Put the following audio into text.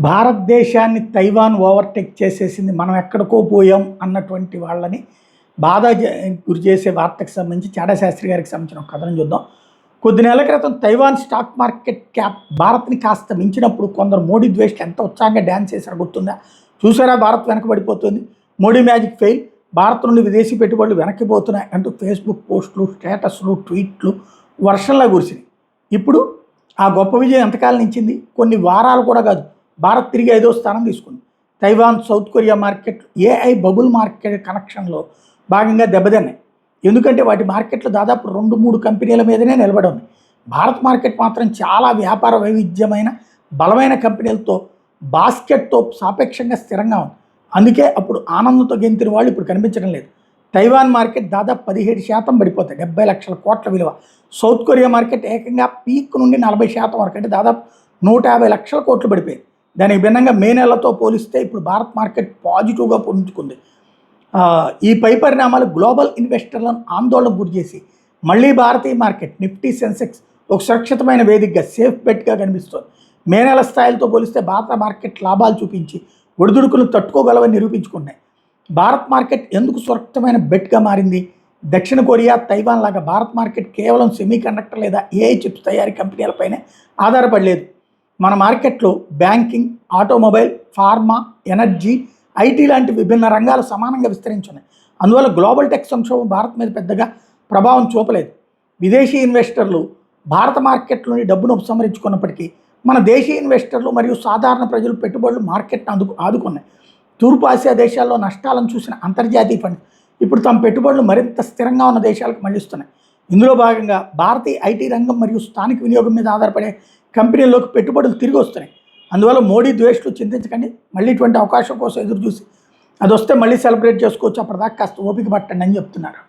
భారతదేశాన్ని Taiwan overtake చేసేసింది, మనం ఎక్కడికో పోయాం అన్నటువంటి వాళ్ళని బాధ గురి చేసే వార్తకు సంబంధించి చాడా శాస్త్రి గారికి సంబంధించిన ఒక కథనం చూద్దాం. కొద్ది నెలల క్రితం తైవాన్ స్టాక్ మార్కెట్ క్యాప్ భారత్ని కాస్త మించినప్పుడు కొందరు మోడీ ద్వేషులు ఎంత ఉత్సాహంగా డ్యాన్స్ చేశారో గుర్తుందా? చూసారా, భారత్ వెనకబడిపోతుంది, మోడీ మ్యాజిక్ ఫెయిల్, భారత్ నుండి విదేశీ పెట్టుబడులు వెనక్కిపోతున్నాయి అంటూ ఫేస్బుక్ పోస్టులు, స్టేటస్లు, ట్వీట్లు వర్షంలా కురిసినాయి. ఇప్పుడు ఆ గొప్ప విజయం ఎంతకాలం ఇచ్చింది? కొన్ని వారాలు కూడా కాదు, భారత్ తిరిగి 5వ స్థానం తీసుకుంది. Taiwan, south Korea market AI bubble market కనెక్షన్లో భాగంగా దెబ్బతిన్నాయి. ఎందుకంటే వాటి మార్కెట్లు దాదాపు 2-3 కంపెనీల మీదనే నిలబడి ఉన్నాయి. భారత్ మార్కెట్ మాత్రం చాలా వ్యాపార వైవిధ్యమైన బలమైన కంపెనీలతో బాస్కెట్తో సాపేక్షంగా స్థిరంగా ఉంది. అందుకే అప్పుడు ఆనందంతో గెంతిన వాళ్ళు ఇప్పుడు కనిపించడం లేదు. తైవాన్ మార్కెట్ దాదాపు 17% పడిపోతాయి, 70 లక్షల కోట్ల విలువ. సౌత్ కొరియా మార్కెట్ ఏకంగా పీక్ నుండి 40% వరకు, అంటే దాదాపు 150 లక్షల కోట్లు పడిపోయింది. దానికి భిన్నంగా మే నెలతో పోలిస్తే ఇప్పుడు భారత్ మార్కెట్ పాజిటివ్గా పుంజుకుంది. ఈ పై పరిణామాలు గ్లోబల్ ఇన్వెస్టర్లను ఆందోళనకు గురి చేసి మళ్ళీ భారతీయ మార్కెట్ నిఫ్టీ, సెన్సెక్స్ ఒక సురక్షితమైన వేదికగా, సేఫ్ బెట్గా కనిపిస్తోంది. మే నెల స్థాయిలతో పోలిస్తే భారత మార్కెట్ లాభాలు చూపించి ఒడిదుడుకులను తట్టుకోగలవని నిరూపించుకున్నాయి. భారత్ మార్కెట్ ఎందుకు సురక్షితమైన బెట్గా మారింది? దక్షిణ కొరియా, తైవాన్ లాగా భారత్ మార్కెట్ కేవలం సెమీ కండక్టర్ లేదా ఏఐ చిప్స్ తయారీ కంపెనీలపైనే ఆధారపడలేదు. మన మార్కెట్లో banking, automobile, pharma, energy, IT లాంటి విభిన్న రంగాలు సమానంగా విస్తరించున్నాయి. అందువల్ల గ్లోబల్ టెక్ సంక్షోభం భారత్ మీద పెద్దగా ప్రభావం చూపలేదు. విదేశీ ఇన్వెస్టర్లు భారత మార్కెట్లోని డబ్బును ఉపసంహరించుకున్నప్పటికీ మన దేశీయ ఇన్వెస్టర్లు మరియు సాధారణ ప్రజలు పెట్టుబడులు మార్కెట్ను ఆదుకున్నాయి. తూర్పు ఆసియా దేశాల్లో నష్టాలను చూసిన అంతర్జాతీయ ఫండ్ ఇప్పుడు తమ పెట్టుబడులు మరింత స్థిరంగా ఉన్న దేశాలకు మళ్లిస్తున్నాయి. ఇందులో భాగంగా భారతీయ ఐటీ రంగం మరియు స్థానిక వినియోగం మీద ఆధారపడే కంపెనీల్లోకి పెట్టుబడులు తిరిగి వస్తున్నాయి. అందువల్ల మోడీ ద్వేషులు చింతించకండి, మళ్ళీ ఇటువంటి అవకాశం కోసం ఎదురు చూసి అది వస్తే మళ్ళీ సెలబ్రేట్ చేసుకోవచ్చు, అప్పటిదాకా కాస్త ఓపిక పట్టండి అని చెప్తున్నారు.